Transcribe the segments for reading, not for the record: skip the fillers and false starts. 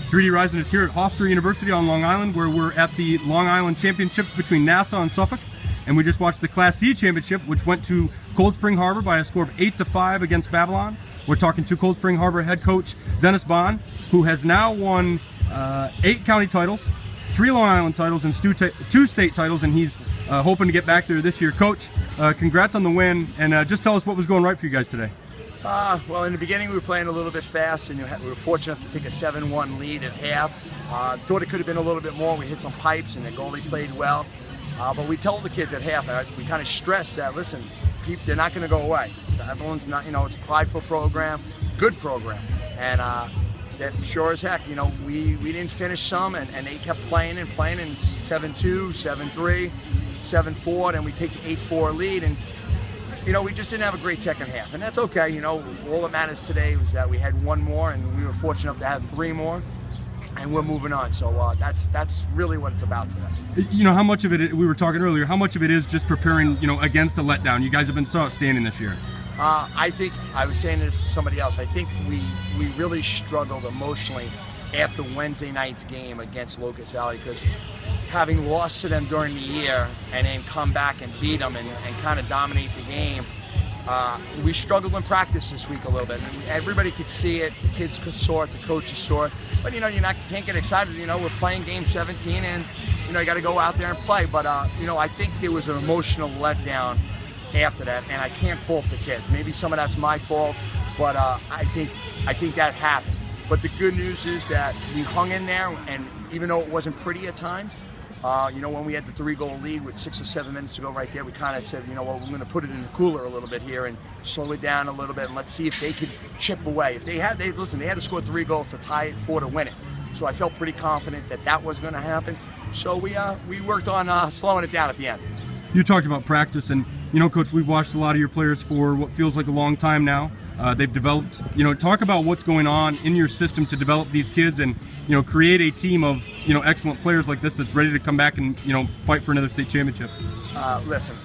3D Rising is here at Hofstra University on Long Island, where we're at the Long Island Championships between Nassau and Suffolk. And we just watched the Class C Championship, which went to Cold Spring Harbor by a score of 8-5 against Babylon. We're talking to Cold Spring Harbor head coach Dennis Bonn, who has now won 8 county titles, 3 Long Island titles, and 2 state titles, and he's hoping to get back there this year. Coach, congrats on the win, and just tell us what was going right for you guys today. Well, in the beginning we were playing a little bit fast, and we were fortunate enough to take a 7-1 lead at half. Thought it could have been a little bit more. We hit some pipes, and the goalie played well. But we told the kids at half, we kind of stressed that, listen, they're not going to go away. Everyone's not, it's a prideful program, good program. And that sure as heck, we didn't finish some, and they kept playing and 7-2, 7-3, 7-4, and we take the 8-4 lead. And we just didn't have a great second half, and that's okay. All that matters today was that we had 1 more, and we were fortunate enough to have 3 more, and we're moving on. So that's really what it's about today. How much of it, we were talking earlier, how much of it is just preparing, against a letdown? You guys have been so outstanding this year. I think, I was saying this to somebody else, I think we really struggled emotionally after Wednesday night's game against Locust Valley, because having lost to them during the year and then come back and beat them and kind of dominate the game, we struggled in practice this week a little bit. Everybody could see it, the kids saw it, the coaches saw it, but can't get excited. We're playing game 17, and you got to go out there and play. But I think there was an emotional letdown after that, and I can't fault the kids. Maybe some of that's my fault, but I think that happened. But the good news is that we hung in there, and even though it wasn't pretty at times, when we had the 3-goal lead with 6 or 7 minutes to go right there, we kind of said, we're going to put it in the cooler a little bit here and slow it down a little bit, and let's see if they could chip away. If they had to score 3 goals to tie it, 4 to win it. So I felt pretty confident that was going to happen. So we worked on slowing it down at the end. You talked about practice, and Coach, we've watched a lot of your players for what feels like a long time now. They've developed, talk about what's going on in your system to develop these kids and, create a team of, excellent players like this that's ready to come back and, fight for another state championship. Listen,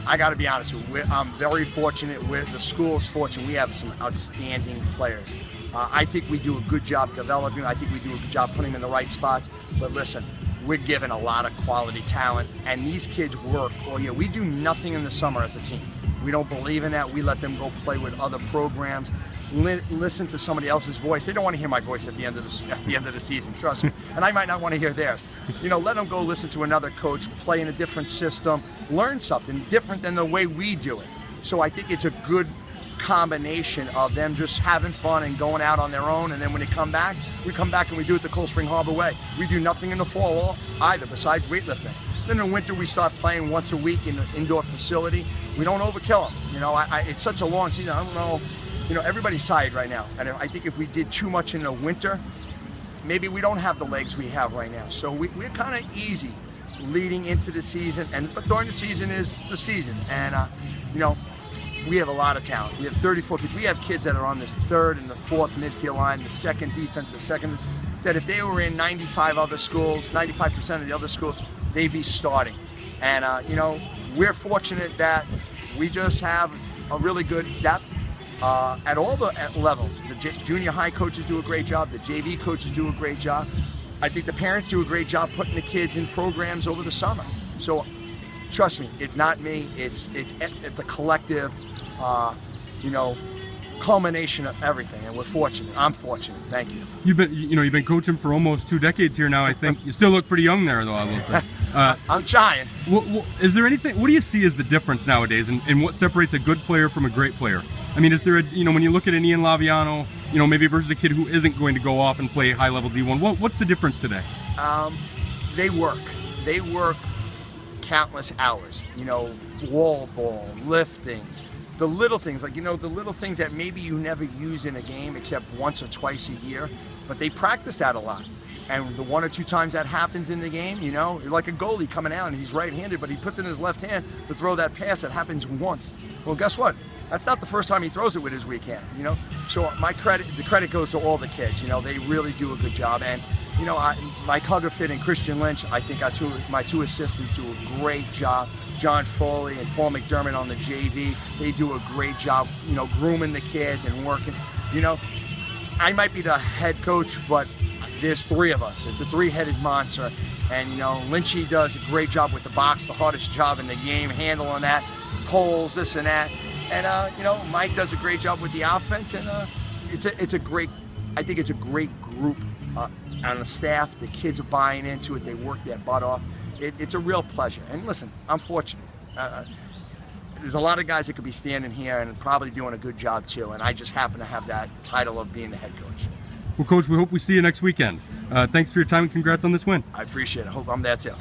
I got to be honest with you. I'm very fortunate. The school is fortunate. We have some outstanding players. I think we do a good job developing. I think we do a good job putting them in the right spots. But listen, we're given a lot of quality talent, and these kids work all year. We do nothing in the summer as a team. We don't believe in that. We let them go play with other programs, listen to somebody else's voice. They don't want to hear my voice at the end of the season, trust me. And I might not want to hear theirs. Let them go listen to another coach, play in a different system, learn something different than the way we do it. So I think it's a good combination of them just having fun and going out on their own, and then when they come back, we come back and we do it the Cold Spring Harbor way. We do nothing in the fall either besides weightlifting. Then in the winter we start playing once a week in the indoor facility. We don't overkill them. It's such a long season. I don't know. Everybody's tired right now, and I think if we did too much in the winter, maybe we don't have the legs we have right now. So we're kind of easy leading into the season, but during the season is the season, and we have a lot of talent. We have 34 kids. We have kids that are on this 3rd and the 4th midfield line, the 2nd defense, the 2nd, that if they were in 95% of the other schools, they'd be starting. And, we're fortunate that we just have a really good depth at all the levels. The junior high coaches do a great job. The JV coaches do a great job. I think the parents do a great job putting the kids in programs over the summer. So trust me, it's not me. It's the collective, culmination of everything, and we're fortunate. I'm fortunate. Thank you. You've been coaching for almost 2 decades here now. I think you still look pretty young there, though. I will say. I'm trying. Is there anything? What do you see as the difference nowadays, and what separates a good player from a great player? I mean, is there when you look at an Ian Laviano, maybe versus a kid who isn't going to go off and play high-level D1? What's the difference today? They work. They work countless hours. Wall ball, lifting. The little things, the little things that maybe you never use in a game except once or twice a year, but they practice that a lot. And the 1 or 2 times that happens in the game, like a goalie coming out and he's right-handed, but he puts it in his left hand to throw that pass that happens once. Well, guess what? That's not the first time he throws it with his weak hand, So the credit goes to all the kids. They really do a good job. And, Mike Huggerford and Christian Lynch, I think my 2 assistants do a great job. John Foley and Paul McDermott on the JV, they do a great job, grooming the kids and working. I might be the head coach, but there's three of us. It's a three-headed monster. And, you know, Lynchy does a great job with the box, the hardest job in the game, handling that, poles, this and that. And, you know, Mike does a great job with the offense. And it's a great, I think it's a great group on the staff. The kids are buying into it. They work their butt off. It's a real pleasure. And listen, I'm fortunate. There's a lot of guys that could be standing here and probably doing a good job too. And I just happen to have that title of being the head coach. Well, Coach, we hope we see you next weekend. Thanks for your time and congrats on this win. I appreciate it. I hope I'm there too.